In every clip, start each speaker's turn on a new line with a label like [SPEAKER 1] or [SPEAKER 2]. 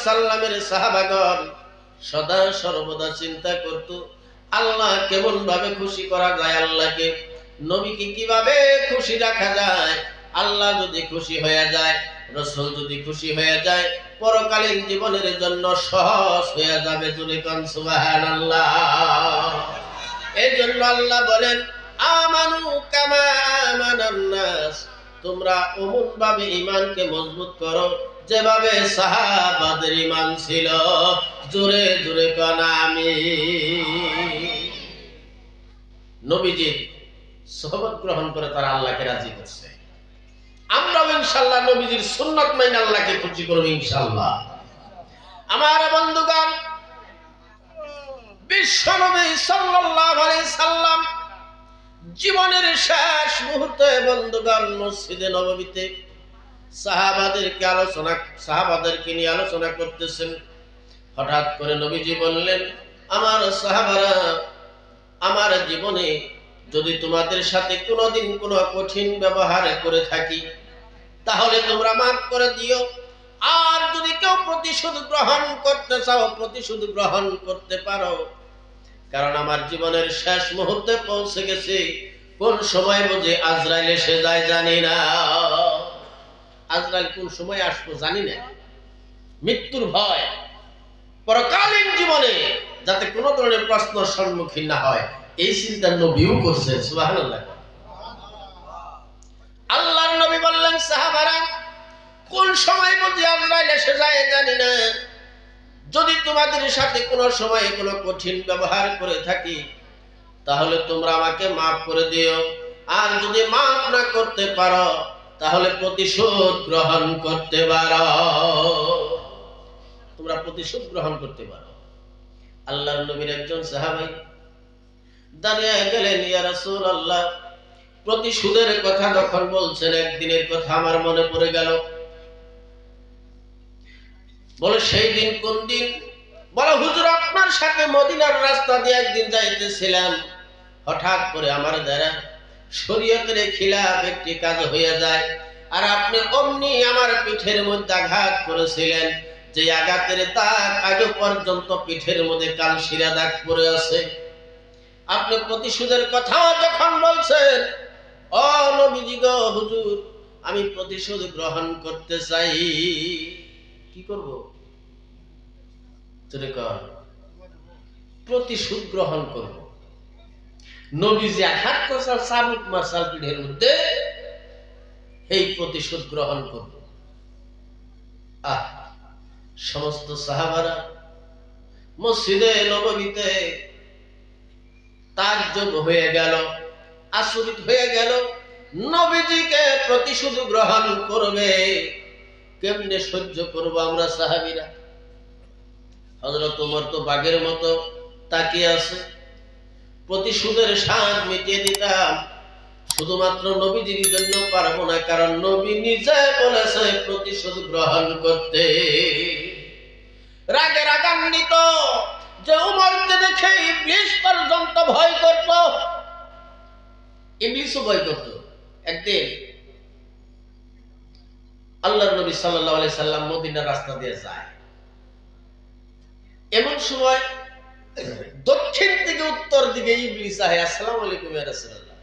[SPEAKER 1] সাল্লামের সাহাবাগণ সদা সর্বদা চিন্তা করত আল্লাহ কেমন ভাবে খুশি করা যায়, আল্লাহকে নবীকে কিভাবে খুশি রাখা যায়। আল্লাহ যদি খুশি হয়ে যায়, রাসূল যদি খুশি হয়ে যায়, পরকালীন জীবনের জন্য সহজ হয়ে যাবে। জোরে কোন সুবহানাল্লাহ। এই জন্য আল্লাহ বলেন আমানু কামা আমানান নাস, তোমরা অমন ভাবে ঈমানকে মজবুত করো যেভাবে সাহাবাদের ঈমান ছিল। জোরে জোরে কোন আমিন। নবীজির সুহবত গ্রহণ করে তারা আল্লাহকে রাজি করছে। আমরাও ইনশাআল্লাহ নবীজির সুন্নাত মাইনে আল্লাহকে খুশি করব ইনশাআল্লাহ। আমার বন্ধুগণ, বিশ্বনবী সাল্লাল্লাহু আলাইহি সাল্লাম জীবনের শেষ মুহূর্তে বন্ধুগণ মসজিদে নববীতে সাহাবাদেরকে নিয়ে আলোচনা করতেছেন। হঠাৎ করে নবীজি বললেন, আমার সাহাবারা, আমার জীবনে যদি তোমাদের সাথে কোনোদিন কোনো কঠিন ব্যবহার করে থাকি তাহলে তোমরা মাফ করে দিও। আর যদি কেউ প্রতিশোধ গ্রহণ করতে চাও, প্রতিশোধ গ্রহণ করতে পারো, কারণ আমার জীবনের শেষ মুহূর্তে পৌঁছে গেছে। কোন সময় বুঝে আজরাইল এসে যায় জানি না। আজরাইল কোন সময় আসবো জানি না। মৃত্যুর ভয় পরকালীন জীবনে যাতে কোনো ধরনের প্রশ্নের সম্মুখীন না হয়, এই চিন্তা নবীও করছেন। সুবহানাল্লাহ। আল্লাহর নবী বললেন, সাহাবারা, কোন সময় বুঝে আজরাইল এসে যায় জানি না। যদি তোমাদের সাথে কোনো সময় কোনো কঠিন ব্যবহার করে থাকি তাহলে তোমরা আমাকে মাফ করে দিও। আর যদি মাফ না করতে পারো তাহলে প্রতিশোধ গ্রহণ করতে পারো। তোমরা প্রতিশোধ গ্রহণ করতে পারো। আল্লাহর নবীর একজন সাহাবী দাঁড়িয়ে গেলেন, ইয়া রাসূলুল্লাহ, প্রতিশোধের কথা যখন বলছেন একদিনের কথা আমার মনে পড়ে গেল। বলে সেই দিন কোন দিন? বলে হুজুর, আপনার সাথে মদিনার রাস্তা দিয়ে একদিন যাইতেছিলাম, হঠাৎ করে আমার দ্বারা শরীয়তের খিলাফ একটি কাজ হয়ে যায়, আর আপনি অমনি আমার পিঠের মধ্যে আঘাত করেছিলেন, যে আঘাতের দাগ আগে পর্যন্ত পিঠের মধ্যে কালশিরা দাগ পড়ে আছে। আপনি প্রতিশোধের কথা যখন বলছেন, ও নবীজি গো, হুজুর, আমি প্রতিশোধ গ্রহণ করতে চাই। কি করব? প্রতিশোধ গ্রহণ করব। নবীজি আঘাত করছে চাবুক মারসাল পিঠের মধ্যে, এই প্রতিশোধ গ্রহণ করব। সমস্ত সাহাবারা মসজিদে নববীতে তাজ্জব হয়ে গেল, আচরিত হয়ে গেল। নবীজিকে প্রতিশোধ গ্রহণ করবে, কেমনে সহ্য করব আমরা সাহাবীরা? হযরত ওমর তো বাঘের মতো তাকিয়ে আছে। প্রতিশোধের স্বাদ মিটিয়ে দিতাম, শুধুমাত্র নবীজির জন্য পারবো না, কারণ নবী নিজে বলেছে প্রতিশোধ গ্রহণ করতে। রাগে রাগান্বিত যে ওমরকে দেখে ইবলিস পর্যন্ত ভয় করত। ইবলিসও ভয় করত। একদিন আল্লাহর নবী সাল্লাল্লাহু আলাইহি সাল্লাম মদিনার রাস্তা দিয়ে যায়। এমন সময় দক্ষিণ থেকে উত্তর দিকে ইবলিস আহে, আসসালামু আলাইকুম ইয়া রাসূলুল্লাহ।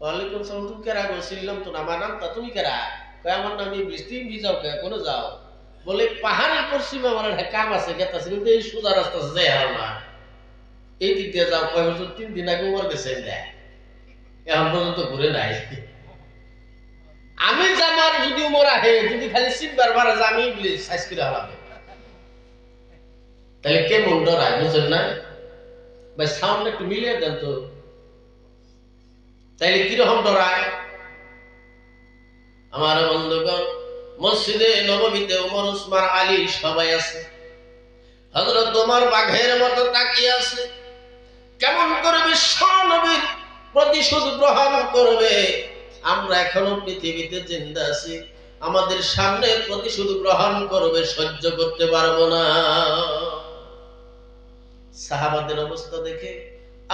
[SPEAKER 1] ওয়ালাইকুম সালাম। তুমি কারা গো? চিনলাম তো না। আমার নামটা তুমি কারা? কয় আমার নাম ইবলিস। তুমি যাও কে? কোন যাও? বলে পাহাড়ের পশ্চিমে আমার একটা কাম আছে, গেতাছে, কিন্তু এই সোজা রাস্তা যাই হারো না, এই দিক দিয়ে যাও। কয় বছর 3 দিন আগে উমর গেছে, এখন পর্যন্ত ঘুরে নাই। আমি জামার যদি উমর আহে, যদি খালি চিনবার পারে যে আমি ইবলিস, সাইজ করে হারাবে, তাহলে কেমন ডরায়, বুঝেন না ভাই? সাউন্ড একটু মিলিয়ে দেন তো, তাইলে কিরকম ডরায়? আমার বন্ধুগণ, মসজিদে নববীতে ওমর, উসমান, আলী সবাই আছে। হযরত ওমর বাঘের মতো তাকিয়ে আছে। কেমন করে বিশ্ব নবীর প্রতিশোধ গ্রহণ করবে? আমরা এখনো পৃথিবীতে জিন্দা আছি, আমাদের সামনে প্রতিশোধ গ্রহণ করবে, সহ্য করতে পারবো না। সাহাবাদের অবস্থা দেখে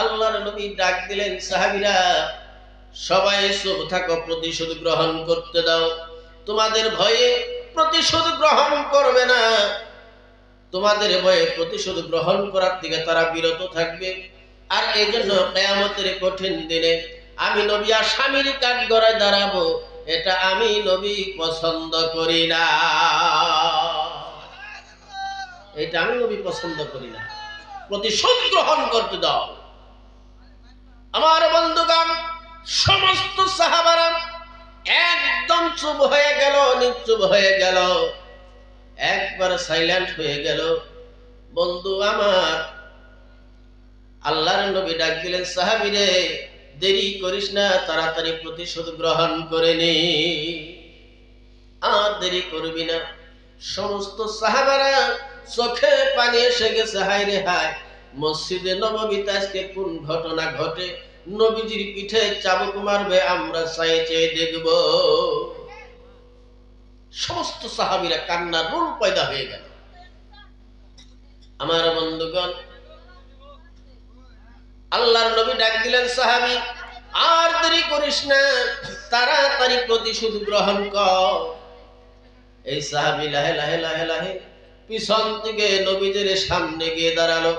[SPEAKER 1] আল্লাহর নবী ডাক দিলেন, সাহাবীরা সবাই চুপ থাকো, প্রতিশোধ গ্রহণ করতে দাও। তোমাদের ভয়ে প্রতিশোধ গ্রহণ করবে না, তোমাদের ভয়ে প্রতিশোধ গ্রহণ করার দিকে তারা বিরত থাকবে। আর এই জন্য কিয়ামতের কঠিন দিনে আমি নবী আসামির কাঠগড়ায় দাঁড়াবো, এটা আমি নবী পছন্দ করি না, এটা আমি নবী পছন্দ করি না। প্রতিশোধ গ্রহণ করতে দাও। আমার বন্ধুগণ, সমস্ত সাহাবারা একদম চুপ হয়ে গেল, নিশ্চুপ হয়ে গেল, একবার সাইলেন্ট হয়ে গেল। বন্ধু আমার, আল্লাহর নবী ডাক দিলেন, সাহাবীরে দেরি করিস না, তাড়াতাড়ি প্রতিশোধ গ্রহণ করে নে, আর দেরি করবি না। সমস্ত সাহাবারা চোখে পানি এসে গেছে, হায় রে হায়, মসজিদে নববীতে আজকে কোন ঘটনা ঘটে, নবীজির পিঠে চাবুক মারবে, আমরা চাই চেয়ে দেখব। সমস্ত সাহাবীরা কান্নার রোল পয়দা হয়ে গেল। আমার বন্ধুগণ, আল্লাহর নবী ডাক দিলেন, সাহাবী আর দেরি করিস না, তাড়াতাড়ি প্রতিশোধ গ্রহণ কর। এই সাহাবী লাহে লাহে লাহে লাহে পিছন থেকে নবীজির সামনে গিয়ে দাঁড়ালো।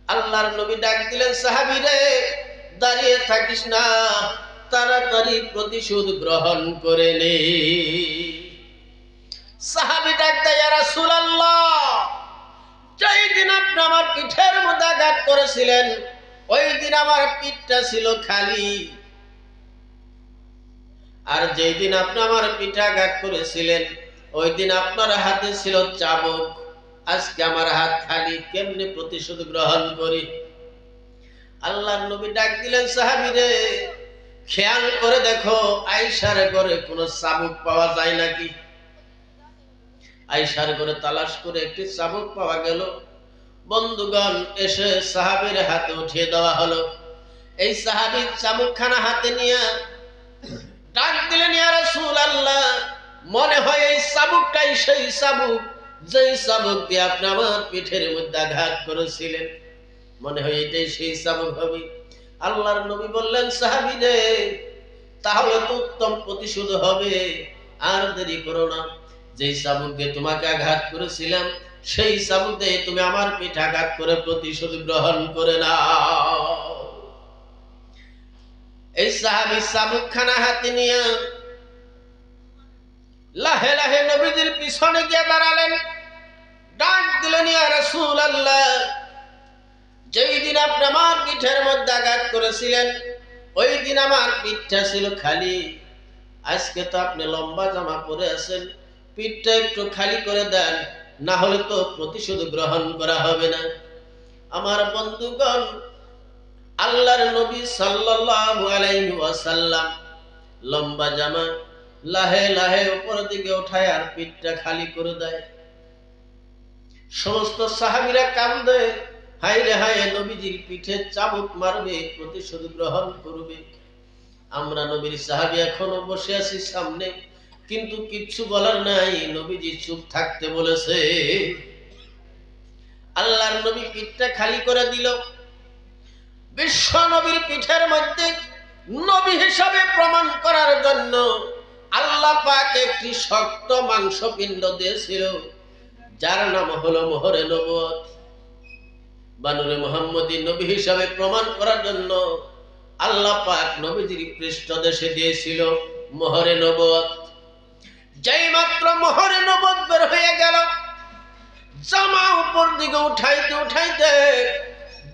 [SPEAKER 1] আল্লাহর নবী ডাক দিলেন, সাহাবী রে দাঁড়িয়ে থাকিস না, তাড়াতাড়ি প্রতিশোধ গ্রহণ করে নে। সাহাবী ডাক দেয়, ইয়া রাসূলুল্লাহ, যেই দিন আপনি আমার পিঠের মধ্যে আঘাত করেছিলেন, ওই দিন আমার পিঠটা ছিল খালি, আর যেই দিন আপনি আমার পিঠে আঘাত করেছিলেন, ওই দিন আপনার হাতে ছিল চাবুক, আজকে আমার হাত খালি, কেমনে প্রতিশোধ গ্রহণ করি? আল্লাহর নবী ডাক দিলেন, সাহাবী রে খেয়াল করে দেখো, আয়েশার ঘরে কোনো চাবুক পাওয়া যায় নাকি? আয়েশার ঘরে তালাশ করে একটি চাবুক পাওয়া গেল। বন্ধুগণ, এসে সাহাবীর হাতে উঠিয়ে দেওয়া হলো। এই সাহাবী চাবুকখানা হাতে নিয়ে ডাক দিলেন, ইয়া রাসূলুল্লাহ, মনে হয় এই চাবুকটাই সেই চাবুক, যেই চাবুক দিয়ে আপনি আমার পিঠের মধ্যে আঘাত করেছিলেন, মনে হয় এটাই সেই চাবুক হবে। আল্লাহর নবী বললেন, সাহাবী রে তাহলে তো উত্তম প্রতিশোধ হবে, আর দেরি করো না, যেই চাবুক দিয়ে তোমাকে আঘাত করেছিলাম, সেই চাবুক দিয়ে তুমি আমার পিঠে আঘাত করে প্রতিশোধ গ্রহণ করে নাও। এই সাহাবী চাবুকখানা হাতে নিয়ে লাহে লাহে নবীজির পিছনে গিয়ে দাঁড়ালেন। ডাক দিলেন, ইয়া রাসূলুল্লাহ, যেই দিন আপনি আমার পিঠের মধ্যে আঘাত করেছিলেন, ওই দিন আমার পিঠটা ছিল খালি, আজকে তো আপনি লম্বা জামা পরে আছেন, পিঠটা একটু খালি করে দেন, না হলে তো প্রতিশোধ গ্রহণ করা হবে না। আমার বন্ধুগণ, আল্লাহর নবী সাল্লাল্লাহু আলাইহি ওয়াসাল্লাম লম্বা জামা লাহে লাহে উপর দিকে উঠায় আর পিঠটা খালি করে দেয়। সমস্ত সাহাবীরা কান্দে, হায় রে হায়, নবীজির পিঠে চাবুক মারবে, প্রতিশোধ গ্রহণ করবে। আমরা নবীর সাহাবী এখনো বসে আছি সামনে, কিন্তু কিচ্ছু বলার নাই, নবীজি চুপ থাকতে বলেছে। আল্লাহর নবী পিঠটা খালি করে দিল। বিশ্ব নবীর পিঠের মধ্যে নবী হিসাবে প্রমাণ করার জন্য আল্লাহ পাক একটি শক্ত মাংসপিণ্ড দিয়েছিল, যার নাম হলো মোহরে নবুয়ত। বানুরে মুহাম্মদী নবী হিসাবে প্রমাণ করার জন্য আল্লাহ পাক নবীজির পৃষ্ঠদেশে দিয়েছিল মোহরে নবুয়ত। যেই মাত্র মোহরে নবুয়ত বের হয়ে গেল, জামা উপর দিকে উঠাইতে উঠাইতে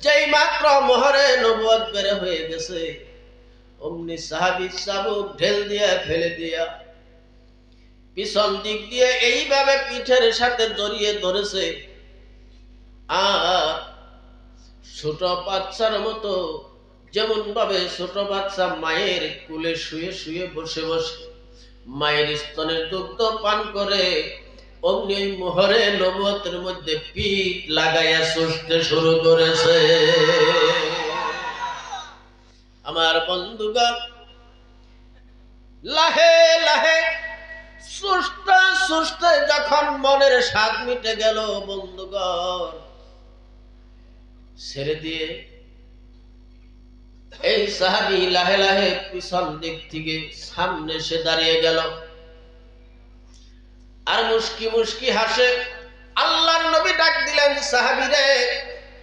[SPEAKER 1] যেই মাত্র মোহরে নবুয়ত বের হয়ে গেছে, অমনি সাহাবী চাবুক ঢেল দিয়া ফেলে দিয়া পিছন দিক দিয়ে এইভাবে পিঠের সাথে জড়িয়ে ধরেছে, আর ছোট বাচ্চার মতো, যেমন ভাবে ছোট বাচ্চা মায়ের কোলে শুয়ে শুয়ে বসে বসে মায়ের স্তনের দুগ্ধ পান করে, অমনি ওই মোহরে নবুয়তের মধ্যে পিঠ লাগাইয়া চুষতে শুরু করেছে। আমার বন্ধুগণ, লাহে লাহে সুস্থ সুস্থ যখন মনের স্বাদ মিটে গেল, বন্ধুগণ ছেড়ে দিয়ে এই সাহাবী লাহে লাহে পিছন দিক থেকে সামনে এসে দাঁড়িয়ে গেল। আর মুস্কি মুস্কি হাসে। আল্লাহর নবী ডাক দিলেন, সাহাবীরে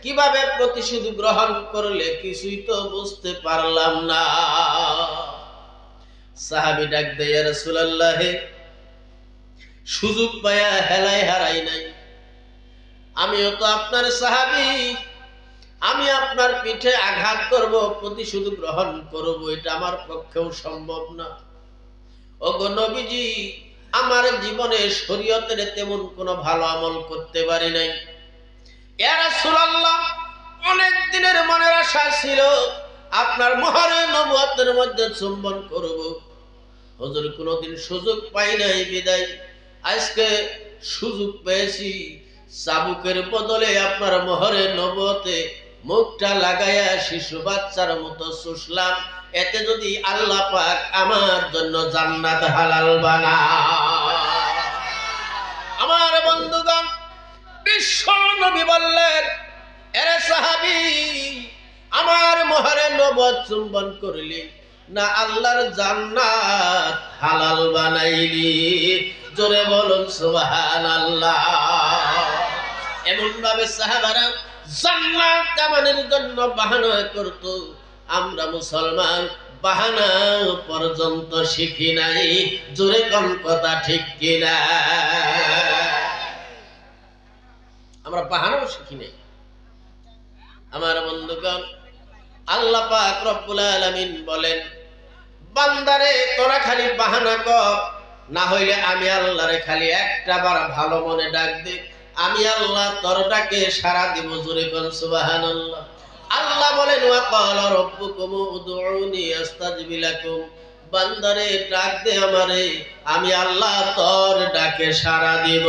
[SPEAKER 1] কিভাবে প্রতিশোধ গ্রহণ করলে কিছুই তো বুঝতে পারলাম না। সাহাবী ডাক দেয়, ইয়া রাসূলুল্লাহ, সুযোগ পায়া হেলায় হারাই নাই। আমিও তো আপনার সাহাবী, আমি আপনার পিঠে আঘাত করব, প্রতিশোধ গ্রহণ করব, এটা আমার পক্ষেও সম্ভব না। ওগো নবীজি, আমার জীবনে শরীয়তের তেমন কোনো ভালো আমল করতে পারি নাই। ইয়া রাসূলুল্লাহ, অনেক দিনের মনের আশা ছিল আপনার মোহরে নবুয়তের মধ্যে চুম্বন করব। হুজুর কোনোদিন সুযোগ পাই নাই, বিদায় আজকে সুযোগ পেয়েছি। চাবুকের বদলে আপনার মোহরে নবুয়তে মুখটা লাগাইয়া শিশু বাচ্চার মতো চুষলাম। এতে যদি আল্লাহ পাক আমার জন্য জান্নাত হালাল বানায়। আমার বন্ধুগণ, বিশ্ব নবী বললেন, এরে সাহাবী, আমার মোহরে নবুয়ত চুম্বন করলি না আল্লাহর জান্নাত হালাল বানাইলি? জোরে বলুন সুবহানাল্লাহ। এমন ভাবে সাহাবারা জান্নাত কামানোর জন্য বাহানা করত। আমরা মুসলমান বাহানা পর্যন্ত শিখি নাই। জোরে কোন কথা ঠিক কিনা? আমরা বাহানাও শিখি নাই। আমার বন্ধুগণ, আল্লাহ পাক রব্বুল আলামিন বলেন, বান্দারে তোরা খালি বাহানা কর, না হইলে আমি আল্লাহরে খালি একটা বার ভালো মনে ডাক দে, আমি আল্লাহ তোর ডাকে সাড়া দিব। জোরে কোন সুবহানাল্লাহ। আল্লাহ বলেন, ওয়া ক্বালা রাব্বুকুম উদউনি আস্তাজিব লাকুম, বান্দারে ডাক দে আমারে, আমি আল্লাহ তোর ডাকে সাড়া দিব।